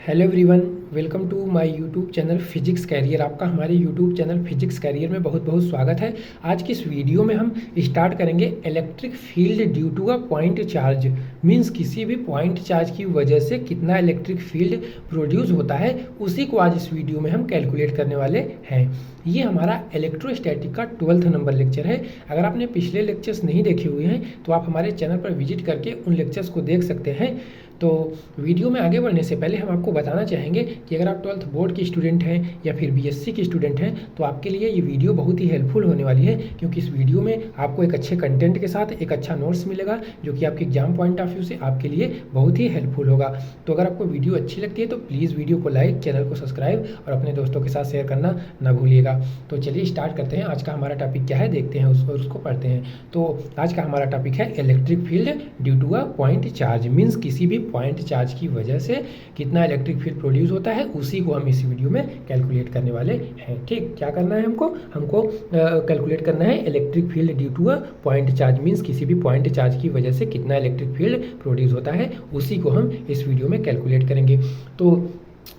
Hello everyone, welcome to my YouTube channel physics career. आपका हमारे YouTube channel physics career में बहुत बहुत स्वागत है। आज की इस वीडियो में हम स्टार्ट करेंगे electric field due to a point charge. Means किसी भी पॉइंट चार्ज की वजह से कितना इलेक्ट्रिक फील्ड प्रोड्यूस होता है, उसी को आज इस वीडियो में हम कैलकुलेट करने वाले हैं। ये हमारा इलेक्ट्रोस्टैटिक का 12th नंबर लेक्चर है। अगर आपने पिछले लेक्चर्स नहीं देखे हुए हैं तो आप हमारे चैनल पर विजिट करके उन लेक्चर्स को देख सकते हैं। तो वीडियो में आगे बढ़ने से पहले हम आपको बताना चाहेंगे कि अगर आप 12th बोर्ड के स्टूडेंट हैं या फिर बीएससी के स्टूडेंट हैं तो आपके लिए ये वीडियो बहुत ही हेल्पफुल होने वाली है, क्योंकि इस वीडियो में आपको एक अच्छे कंटेंट के साथ एक अच्छा नोट्स मिलेगा जो कि आपके एग्जाम पॉइंट ऑफ व्यू से आपके लिए बहुत ही हेल्पफुल होगा। तो अगर आपको वीडियो अच्छी लगती है तो प्लीज़ वीडियो को लाइक, चैनल को सब्सक्राइब और अपने दोस्तों के साथ शेयर करना ना भूलिएगा। तो चलिए स्टार्ट करते हैं। आज का हमारा टॉपिक क्या है देखते हैं उसको पढ़ते हैं। तो आज का हमारा टॉपिक है electric field due to a point charge. Means किसी भी पॉइंट चार्ज की वजह से कितना इलेक्ट्रिक फील्ड प्रोड्यूस होता है, उसी को हम इस वीडियो में कैलकुलेट करने वाले हैं। ठीक, क्या करना है हमको कैलकुलेट करना है electric field due to a point charge. Means किसी भी पॉइंट चार्ज की वजह से कितना इलेक्ट्रिक फील्ड प्रोड्यूस होता है, उसी को हम इस वीडियो में कैलकुलेट करेंगे। तो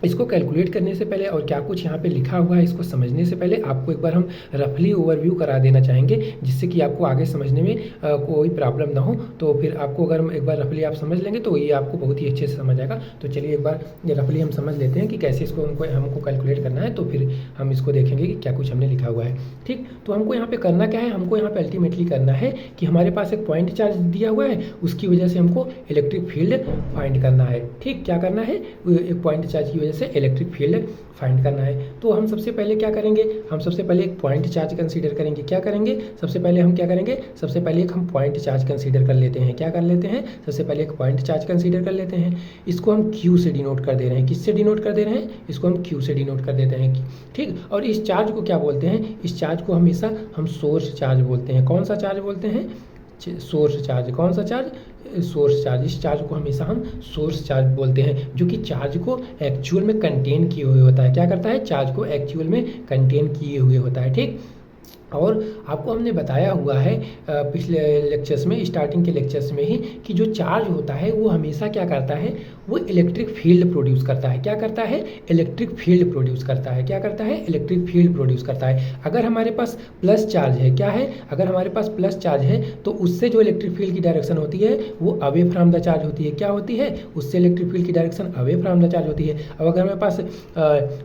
इसको कैलकुलेट करने से पहले और क्या कुछ यहाँ पे लिखा हुआ है इसको समझने से पहले आपको एक बार हम रफली ओवरव्यू करा देना चाहेंगे, जिससे कि आपको आगे समझने में कोई प्रॉब्लम ना हो। तो फिर आपको अगर हम एक बार रफली आप समझ लेंगे तो ये आपको बहुत ही अच्छे से समझ आएगा। तो चलिए एक बार ये रफली हम समझ लेते हैं कि कैसे इसको हमको कैलकुलेट करना है, तो फिर हम इसको देखेंगे कि क्या कुछ हमने लिखा हुआ है। ठीक, तो हमको यहाँ पर करना क्या है, हमको यहाँ पर अल्टीमेटली करना है कि हमारे पास एक पॉइंट चार्ज दिया हुआ है, उसकी वजह से हमको इलेक्ट्रिक फील्ड फाइंड करना है। ठीक, क्या करना है, एक पॉइंट चार्ज की वजह से इलेक्ट्रिक फील्ड फाइंड करना है। तो हम सबसे पहले क्या करेंगे, हम सबसे पहले एक पॉइंट चार्ज कंसीडर करेंगे। क्या करेंगे, सबसे पहले हम क्या करेंगे, सबसे पहले एक हम पॉइंट चार्ज कंसीडर कर लेते हैं। क्या कर लेते हैं, सबसे पहले एक पॉइंट चार्ज कंसीडर कर लेते हैं। इसको हम क्यू से डिनोट कर दे रहे हैं। किससे डिनोट कर दे रहे हैं, इसको हम क्यू से डिनोट कर देते हैं। ठीक, और इस चार्ज को क्या बोलते हैं, इस चार्ज को हमेशा हम सोर्स चार्ज बोलते हैं। कौन सा चार्ज बोलते हैं, सोर्स चार्ज। कौन सा चार्ज, सोर्स चार्ज। इस चार्ज को हमेशा हम सोर्स चार्ज बोलते हैं, जो कि चार्ज को एक्चुअल में कंटेन किए हुए होता है। क्या करता है, चार्ज को एक्चुअल में कंटेन किए हुए होता है। ठीक, और आपको हमने बताया हुआ है पिछले लेक्चर्स में, स्टार्टिंग के लेक्चर्स में ही, कि जो चार्ज होता है वो हमेशा क्या करता है, वो इलेक्ट्रिक फील्ड प्रोड्यूस करता है। क्या करता है, इलेक्ट्रिक फील्ड प्रोड्यूस करता है। क्या करता है, इलेक्ट्रिक फील्ड प्रोड्यूस करता है। अगर हमारे पास प्लस चार्ज है, क्या है, अगर हमारे पास प्लस चार्ज है तो उससे जो इलेक्ट्रिक फील्ड की डायरेक्शन होती है वो अवे फ्रॉम द चार्ज होती है। क्या होती है, उससे इलेक्ट्रिक फील्ड की direction away from the charge होती है। अब अगर हमारे पास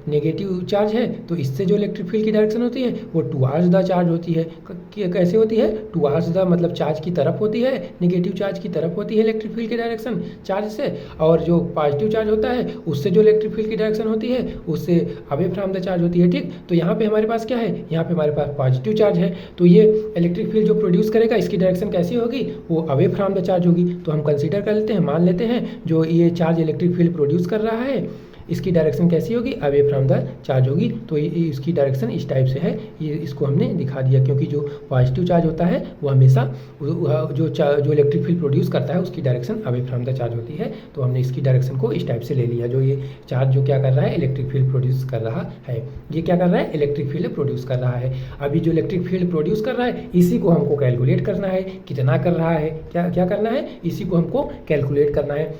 नेगेटिव चार्ज है तो इससे जो इलेक्ट्रिक फील्ड की डायरेक्शन होती है वो टुवार्ड्स द चार्ज होती है। कैसे होती है, टुवार्ड्स द मतलब चार्ज की तरफ होती है, नेगेटिव चार्ज की तरफ होती है इलेक्ट्रिक फील्ड की डायरेक्शन चार्ज से। और जो पॉजिटिव चार्ज होता है उससे जो इलेक्ट्रिक फील्ड की डायरेक्शन होती है उससे अवे फ्रॉम द चार्ज होती है। ठीक, तो यहाँ पे हमारे पास क्या है, यहाँ पे हमारे पास पॉजिटिव चार्ज है, तो ये इलेक्ट्रिक फील्ड जो प्रोड्यूस करेगा इसकी डायरेक्शन कैसी होगी, वो अवे फ्रॉम द चार्ज होगी। तो हम कंसीडर कर लेते हैं, मान लेते हैं जो ये चार्ज इलेक्ट्रिक फील्ड प्रोड्यूस कर रहा है इसकी डायरेक्शन कैसी होगी, अवे फ्रॉम द चार्ज होगी। तो इसकी डायरेक्शन इस टाइप से है, ये इसको हमने दिखा दिया, क्योंकि जो पॉजिटिव चार्ज होता है वो हमेशा जो इलेक्ट्रिक फील्ड प्रोड्यूस करता है उसकी direction away from the charge होती है। तो हमने इसकी डायरेक्शन को इस टाइप से ले लिया। जो ये चार्ज जो क्या कर रहा है, इलेक्ट्रिक फील्ड प्रोड्यूस कर रहा है, ये क्या कर रहा है, इलेक्ट्रिक फील्ड प्रोड्यूस कर रहा है। अभी जो इलेक्ट्रिक फील्ड प्रोड्यूस कर रहा है इसी को हमको कैलकुलेट करना है, कितना कर रहा है, क्या करना है, इसी को हमको कैलकुलेट करना है।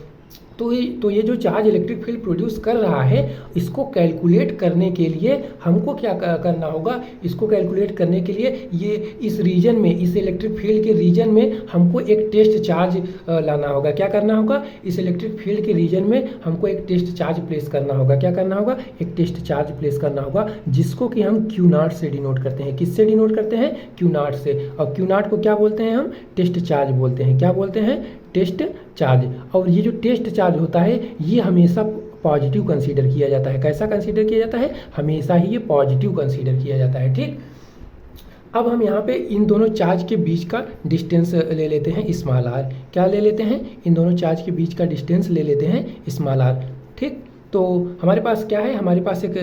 तो ये जो चार्ज इलेक्ट्रिक फील्ड प्रोड्यूस कर रहा है इसको कैलकुलेट करने के लिए हमको क्या करना होगा, इसको कैलकुलेट करने के लिए ये इस रीजन में, इस इलेक्ट्रिक फील्ड के रीजन में हमको एक टेस्ट चार्ज लाना होगा। क्या करना होगा, इस इलेक्ट्रिक फील्ड के रीजन में हमको एक टेस्ट चार्ज प्लेस करना होगा। क्या करना होगा, एक टेस्ट चार्ज प्लेस करना होगा, जिसको कि हम क्यू नॉट से डिनोट करते हैं। किससे डिनोट करते हैं, क्यू नॉट से। और क्यू नॉट को क्या बोलते हैं, हम टेस्ट चार्ज बोलते हैं। क्या बोलते हैं, टेस्ट चार्ज। और ये जो टेस्ट चार्ज होता है ये हमेशा पॉजिटिव कंसीडर किया जाता है। कैसा कंसीडर किया जाता है, हमेशा ही ये पॉजिटिव कंसीडर किया जाता है। ठीक, अब हम यहाँ पे इन दोनों चार्ज के बीच का डिस्टेंस ले लेते हैं स्मॉल आर। क्या ले लेते हैं, इन दोनों चार्ज के बीच का डिस्टेंस ले लेते हैं स्मॉल आर। ठीक, तो हमारे पास क्या है, हमारे पास एक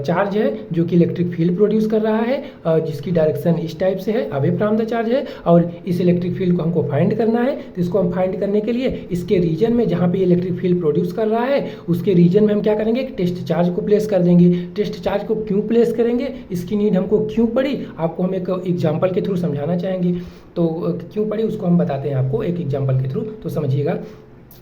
चार्ज है जो कि इलेक्ट्रिक फील्ड प्रोड्यूस कर रहा है, जिसकी डायरेक्शन इस टाइप से है, अवे फ्रॉम द चार्ज है। और इस इलेक्ट्रिक फील्ड को हमको फाइंड करना है। तो इसको हम फाइंड करने के लिए इसके रीजन में जहाँ पे इलेक्ट्रिक फील्ड प्रोड्यूस कर रहा है उसके रीजन में हम क्या करेंगे, एक टेस्ट चार्ज को प्लेस कर देंगे। टेस्ट चार्ज को क्यों प्लेस करेंगे, इसकी नीड हमको क्यों पड़ी, आपको हम एक एग्जाम्पल के थ्रू समझाना चाहेंगे। तो क्यों पड़ी उसको हम बताते हैं आपको एक एग्जाम्पल के थ्रू, तो समझिएगा।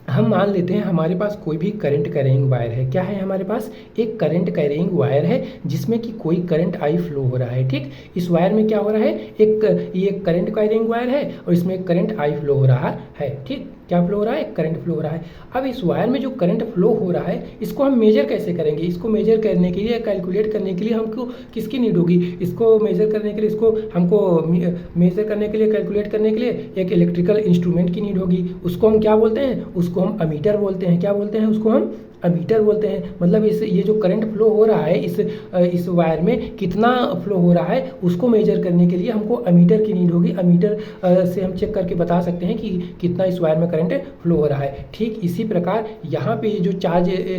हम मान लेते हैं हमारे पास कोई भी करंट कैरिंग वायर है। क्या है हमारे पास? एक करंट कैरिंग वायर है जिसमें कि कोई करंट आई फ्लो हो रहा है। ठीक, इस वायर में क्या हो रहा है? ये करंट कैरिंग वायर है और इसमें एक करंट आई फ्लो हो रहा है। ठीक, क्या फ्लो हो रहा है? करंट फ्लो हो रहा है। अब इस वायर में जो करंट फ्लो हो रहा है इसको हम मेजर कैसे करेंगे? इसको मेजर करने के लिए, कैलकुलेट करने के लिए हमको किसकी नीड होगी? इसको मेजर करने के लिए, इसको हमको मेजर करने के लिए, कैलकुलेट करने के लिए एक इलेक्ट्रिकल इंस्ट्रूमेंट की नीड होगी। उसको हम क्या बोलते हैं? उसको हम अमीटर बोलते हैं। क्या बोलते हैं उसको? हम अमीटर बोलते हैं। मतलब ये जो करंट फ्लो हो रहा है इस वायर में कितना फ्लो हो रहा है उसको मेजर करने के लिए हमको अमीटर की नीड होगी। अमीटर से हम चेक करके बता सकते हैं कि कितना इस वायर में करंट फ्लो हो रहा है। ठीक इसी प्रकार यहाँ पे ये जो चार्ज है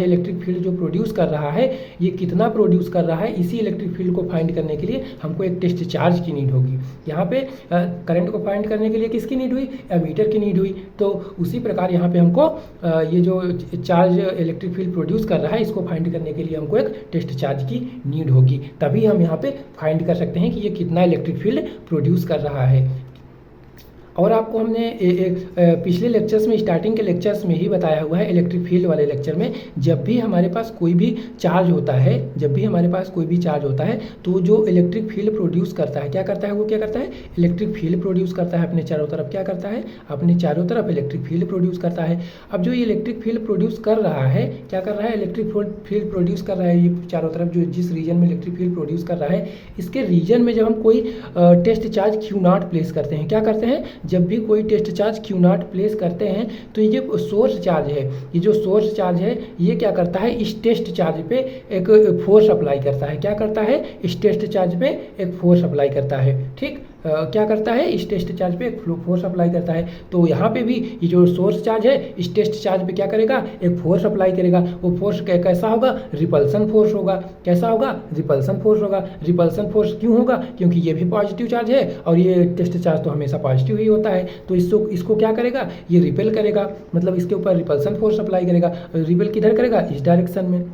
इलेक्ट्रिक फील्ड जो प्रोड्यूस कर रहा है, ये कितना प्रोड्यूस कर रहा है, इसी इलेक्ट्रिक फील्ड को फाइंड करने के लिए हमको एक टेस्ट चार्ज की नीड होगी। यहाँ पे करंट को फाइंड करने के लिए किसकी नीड हुई? एमीटर की नीड हुई। तो उसी प्रकार यहाँ पे हमको ये जो चार्ज इलेक्ट्रिक फील्ड प्रोड्यूस कर रहा है इसको फाइंड करने के लिए हमको एक टेस्ट चार्ज की नीड होगी। तभी हम यहाँ पे फाइंड कर सकते हैं कि ये कितना इलेक्ट्रिक फील्ड प्रोड्यूस कर रहा है। और आपको हमने पिछले लेक्चर्स में, स्टार्टिंग के लेक्चर्स में ही बताया हुआ है, इलेक्ट्रिक फील्ड वाले लेक्चर में, जब भी हमारे पास कोई भी चार्ज होता है तो जो इलेक्ट्रिक फील्ड प्रोड्यूस करता है, क्या करता है? वो क्या करता है? इलेक्ट्रिक फील्ड प्रोड्यूस करता है अपने चारों तरफ। क्या करता है? अपने चारों तरफ इलेक्ट्रिक फील्ड प्रोड्यूस करता है। अब जो ये इलेक्ट्रिक फील्ड प्रोड्यूस कर रहा है, क्या कर रहा है? इलेक्ट्रिक फील्ड प्रोड्यूस कर रहा है ये चारों तरफ, जो जिस रीजन में इलेक्ट्रिक फील्ड प्रोड्यूस कर रहा है, इसके रीजन में जब हम कोई टेस्ट चार्ज Q0 प्लेस करते हैं, क्या करते हैं? जब भी कोई टेस्ट चार्ज Q0 प्लेस करते हैं तो ये जो सोर्स चार्ज है, ये जो सोर्स चार्ज है, ये क्या करता है? इस टेस्ट चार्ज पे एक फोर्स अप्लाई करता है। क्या करता है? इस टेस्ट चार्ज पे एक फोर्स अप्लाई करता है। ठीक, क्या करता है? इस टेस्ट चार्ज पे एक फोर्स अप्लाई करता है। तो यहाँ पे भी ये जो सोर्स चार्ज है इस टेस्ट चार्ज पे क्या करेगा? एक फोर्स अप्लाई करेगा। वो फोर्स कैसा होगा? रिपल्सन फोर्स होगा। कैसा होगा? रिपल्सन फोर्स होगा। रिपल्सन फोर्स क्यों होगा? क्योंकि ये भी पॉजिटिव चार्ज है और ये टेस्ट चार्ज तो हमेशा पॉजिटिव ही होता है। तो इसको क्या करेगा? ये रिपेल करेगा, मतलब इसके ऊपर रिपल्सन फोर्स अप्लाई करेगा। रिपेल किधर करेगा? इस डायरेक्शन में।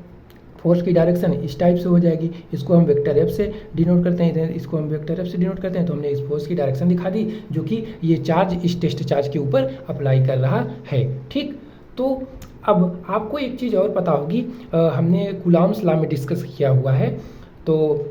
फोर्स की डायरेक्शन इस टाइप से हो जाएगी। इसको हम वेक्टर एफ से डिनोट करते हैं, इसको हम वेक्टर एफ से डिनोट करते हैं। तो हमने इस फोर्स की डायरेक्शन दिखा दी जो कि ये चार्ज इस टेस्ट चार्ज के ऊपर अप्लाई कर रहा है। ठीक, तो अब आपको एक चीज़ और पता होगी, हमने कूलॉम्स लॉ में डिस्कस किया हुआ है। तो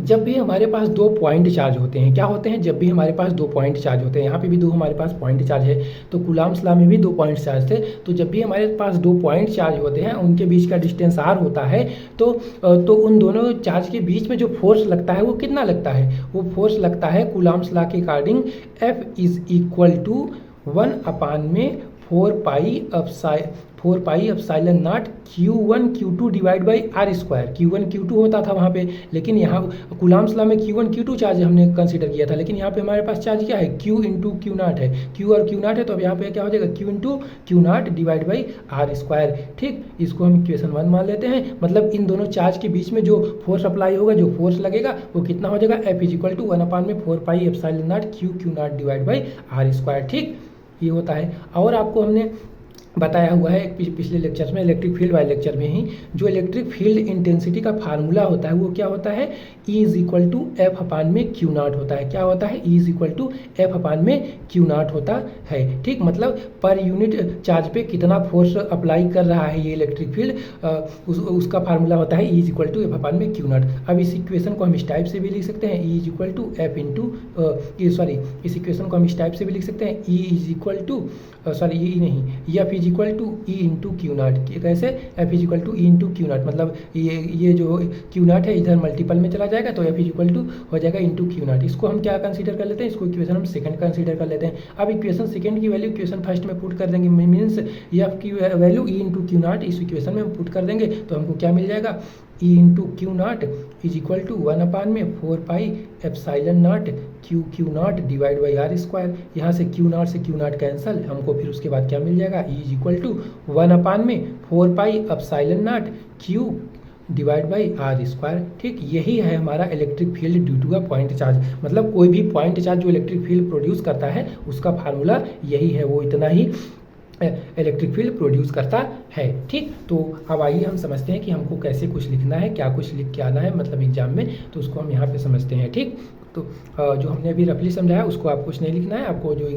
जब भी हमारे पास दो पॉइंट चार्ज होते हैं, क्या होते हैं? जब भी हमारे पास दो पॉइंट चार्ज होते हैं, यहाँ पे भी दो हमारे पास पॉइंट चार्ज है, तो कूलॉम्स लॉ में भी दो पॉइंट चार्ज थे। तो जब भी हमारे पास दो पॉइंट चार्ज होते हैं, उनके बीच का डिस्टेंस r होता है, तो उन दोनों चार्ज के बीच में जो फोर्स लगता है वो कितना लगता है? वो फोर्स लगता है कूलॉम्स लॉ के according F is equal to 1/4 pi Q1 Q2 divide by R square. Q1 Q2 होता था वहाँ पे, लेकिन यहाँ कूलॉम्स लॉ में Q1 Q2 चार्ज हमने कंसीडर किया था, लेकिन यहाँ पे हमारे पास चार्ज क्या है? Q इंटू Q0 है। Q और Q0 है, तो अब यहाँ पे क्या हो जाएगा? Q into Q0 divide by R square. ठीक, इसको हम इक्वेशन 1 मान लेते हैं। मतलब इन दोनों चार्ज के बीच में जो फोर्स अप्लाई होगा, जो फोर्स लगेगा, वो कितना हो जाएगा? F is equal to 1/4 Q0 divide by R square. ठीक, ये होता है। और आपको हमने बताया हुआ है पिछले लेक्चर्स में, इलेक्ट्रिक फील्ड वाले लेक्चर में ही, जो इलेक्ट्रिक फील्ड इंटेंसिटी का फार्मूला होता है वो क्या होता है? E is equal to F upon में Q0 होता है। क्या होता है? E is equal to F upon में Q0 होता है। ठीक, मतलब पर यूनिट चार्ज पे कितना फोर्स अप्लाई कर रहा है ये इलेक्ट्रिक फील्ड, उसका फार्मूला होता है E is equal to F upon में Q0। अब इस इक्वेशन को हम इस टाइप से भी लिख सकते हैं, E is equal to F into इस इक्वेशन को हम इस टाइप से भी लिख सकते हैं, E is equal to F is equal to E into Q0। कैसे? F is equal to E into Q0, मतलब ये जो Q0 है इधर मल्टीपल में चला जाएगा, तो एफ इज इक्वल टू हो जाएगा इंटू Q0। इसको हम क्या कंसीडर कर लेते हैं? इसको इक्वेशन हम सेकंड कंसीडर कर लेते हैं। अब इक्वेशन सेकंड की वैल्यू इक्वेशन फर्स्ट में पुट कर देंगे, मीन्स एफ की वैल्यू ई इंटू Q0 इस इक्वेशन में हम पुट कर देंगे, तो हमको क्या मिल जाएगा? E into Q0 is equal to 1/4 Q0 divide by R square. यहाँ से Q0 से Q0 कैंसल, हमको फिर उसके बाद क्या मिल जाएगा? E is equal to 1/4 Q divide by R square. ठीक, यही है हमारा electric field due to a point charge. मतलब कोई भी पॉइंट चार्ज जो इलेक्ट्रिक फील्ड प्रोड्यूस करता है उसका फार्मूला यही है, वो इतना ही इलेक्ट्रिक फील्ड प्रोड्यूस करता है। ठीक, तो अब आइए हम समझते हैं कि हमको कैसे कुछ लिखना है, क्या कुछ लिख के आना है मतलब एग्जाम में, तो उसको हम यहाँ पे समझते हैं। ठीक, तो जो हमने अभी रफली समझाया उसको आपको कुछ नहीं लिखना है, आपको जो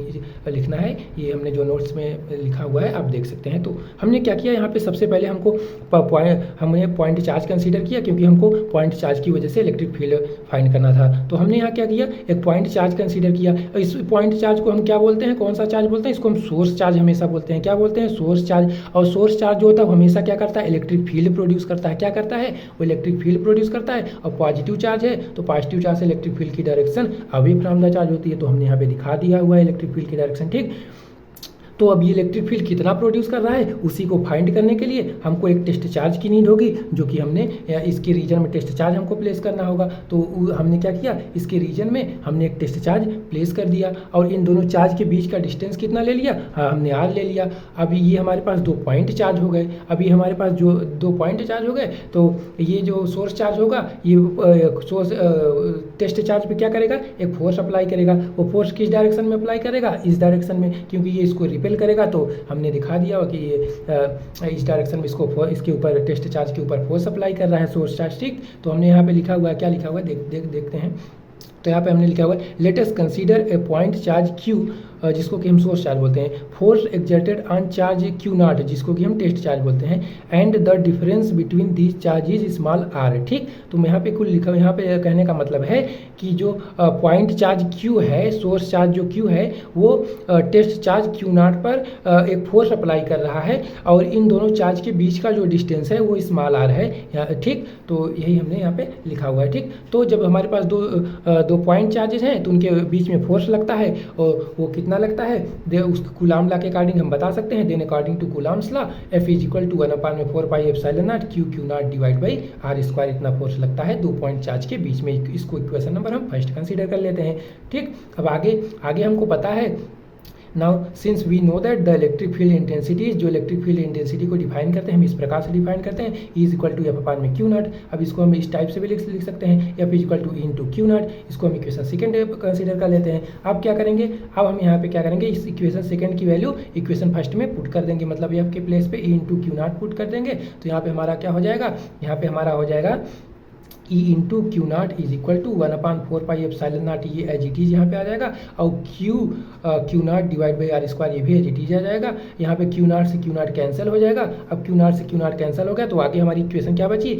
लिखना है ये हमने जो नोट्स में लिखा हुआ है आप देख सकते हैं। तो हमने क्या किया यहाँ पे सबसे पहले हमने पॉइंट चार्ज कंसीडर किया, क्योंकि हमको पॉइंट चार्ज की वजह से इलेक्ट्रिक फील्ड फाइंड करना था। तो हमने यहाँ क्या किया, एक पॉइंट चार्ज कंसीडर किया। इस पॉइंट चार्ज को हम क्या बोलते हैं, कौन सा चार्ज बोलते हैं, इसको हम सोर्स चार्ज हमेशा बोलते हैं। क्या बोलते हैं, सोर्स चार्ज। और सोर्स चार्ज जो होता है हमेशा क्या करता है, इलेक्ट्रिक फील्ड प्रोड्यूस करता है। क्या करता है, वो इलेक्ट्रिक फील्ड प्रोड्यूस करता है। और पॉजिटिव चार्ज है तो पॉजिटिव चार्ज से इलेक्ट्रिक फील्ड की direction away from the charge होती है। तो हमने यहाँ पे दिखा दिया हुआ है इलेक्ट्रिक फील्ड की डायरेक्शन, ठीक। तो अब ये इलेक्ट्रिक फील्ड कितना प्रोड्यूस कर रहा है उसी को फाइंड करने के लिए हमको एक टेस्ट चार्ज की नीड होगी, जो कि हमने इसके रीजन में टेस्ट चार्ज हमको प्लेस करना होगा। तो हमने क्या किया, इसके रीजन में हमने एक टेस्ट चार्ज प्लेस कर दिया और इन दोनों चार्ज के बीच का डिस्टेंस कितना ले लिया, हाँ हमने आर ले लिया। अभी ये हमारे पास 2 पॉइंट चार्ज हो गए। अभी हमारे पास जो 2 पॉइंट चार्ज हो गए तो ये जो सोर्स चार्ज होगा ये सोर्स टेस्ट चार्ज पे क्या करेगा, एक फोर्स अप्लाई करेगा। वो फोर्स किस डायरेक्शन में अप्लाई करेगा, इस डायरेक्शन में, क्योंकि ये इसको रिपेल करेगा। तो हमने दिखा दिया कि ये इस डायरेक्शन में इसके ऊपर टेस्ट चार्ज के ऊपर फोर्स अप्लाई कर रहा है सोर्स चार्ज, ठीक। तो हमने यहाँ पे लिखा हुआ है, क्या लिखा हुआ है देखते हैं। तो यहाँ पे हमने लिखा हुआ है let us consider a point charge Q, जिसको कि हम सोर्स चार्ज बोलते हैं, force exerted on charge Q naught, जिसको कि हम टेस्ट चार्ज बोलते हैं, and the difference between these charges small R, ठीक। तो यहाँ पे कुल लिखा, यहाँ पे कहने का मतलब है कि जो पॉइंट चार्ज क्यू है, सोर्स चार्ज जो क्यू है वो टेस्ट चार्ज क्यू नॉट पर एक फोर्स अप्लाई कर रहा है और इन दोनों चार्ज के बीच का जो डिस्टेंस है वो स्मॉल आर है, ठीक। तो यही हमने यहाँ पे लिखा हुआ है, ठीक। तो जब हमारे पास दो पॉइंट चार्जेस हैं तो उनके बीच में फोर्स लगता है और वो कितना लगता है, उस कूलाम लॉ के अकॉर्डिंग हम बता सकते हैं। Then according to Coulomb's law F is equal to 1/4πε0 Q naught divide by R square, इतना फोर्स लगता है 2 पॉइंट चार्ज के बीच में। इसको इक्वेशन नंबर हम फर्स्ट कंसीडर कर लेते हैं, ठीक। अब आगे हमको पता है now since we know that the electric field intensity, जो इलेक्ट्रिक फील्ड इंटेंसिटी को डिफाइन करते हैं हम इस प्रकार से डिफाइन करते हैं, E is equal to F upon में क्यू नॉट। अब इसको हम इस टाइप से भी लिख सकते हैं, F is equal to E into Q naught. इसको हम इक्वेशन सेकंड कंसीडर कर लेते हैं। अब क्या करेंगे, अब हम यहाँ पे क्या करेंगे, इस इक्वेशन सेकंड की वैल्यू इक्वेशन फर्स्ट में पुट कर देंगे, मतलब F के प्लेस पे E into Q not put कर देंगे। तो यहाँ पे हमारा क्या हो जाएगा, यहाँ पे हमारा हो जाएगा E into Q naught is equal to 1/4πε0, ये एज इट इज यहाँ पे आ जाएगा। और Q naught divide by R square, ये भी एज इट इज आ जाएगा। यहाँ पे क्यू नॉट से क्यू नॉट कैंसिल हो जाएगा। अब क्यू नॉट से क्यू नॉट कैंसिल हो गया तो आगे हमारी इक्वेशन क्या बची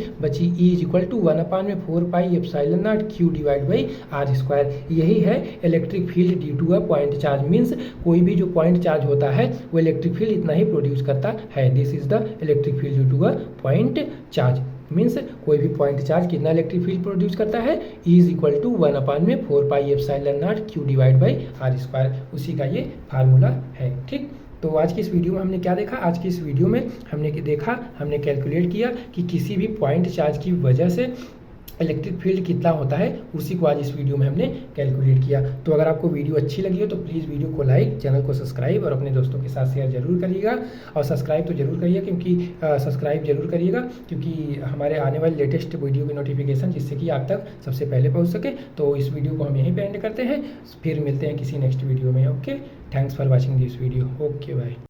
E is equal to 1/4πε0 Q divide by R square. यही है electric field due to a point charge, means कोई भी जो पॉइंट चार्ज होता है वो इलेक्ट्रिक फील्ड इतना ही प्रोड्यूस करता है। This is the electric field due to a point charge, means कोई भी पॉइंट चार्ज कितना इलेक्ट्रिक फील्ड प्रोड्यूस करता है, E is equal to 1/4πε0 Q divide by R square, उसी का ये फार्मूला है, ठीक। तो आज की इस वीडियो में हमने क्या देखा, आज की इस वीडियो में हमने कैलकुलेट किया कि किसी भी पॉइंट चार्ज की वजह से इलेक्ट्रिक फील्ड कितना होता है, उसी को आज इस वीडियो में हमने कैलकुलेट किया। तो अगर आपको वीडियो अच्छी लगी हो तो प्लीज़ वीडियो को लाइक, चैनल को सब्सक्राइब और अपने दोस्तों के साथ शेयर जरूर करिएगा। और सब्सक्राइब तो जरूर करिए क्योंकि हमारे आने वाले लेटेस्ट वीडियो की नोटिफिकेशन जिससे कि आप तक सबसे पहले पहुँच सके। तो इस वीडियो को हम यहीं पर एंड करते हैं, फिर मिलते हैं किसी नेक्स्ट वीडियो में। Okay, thanks for watching this video. Okay, bye.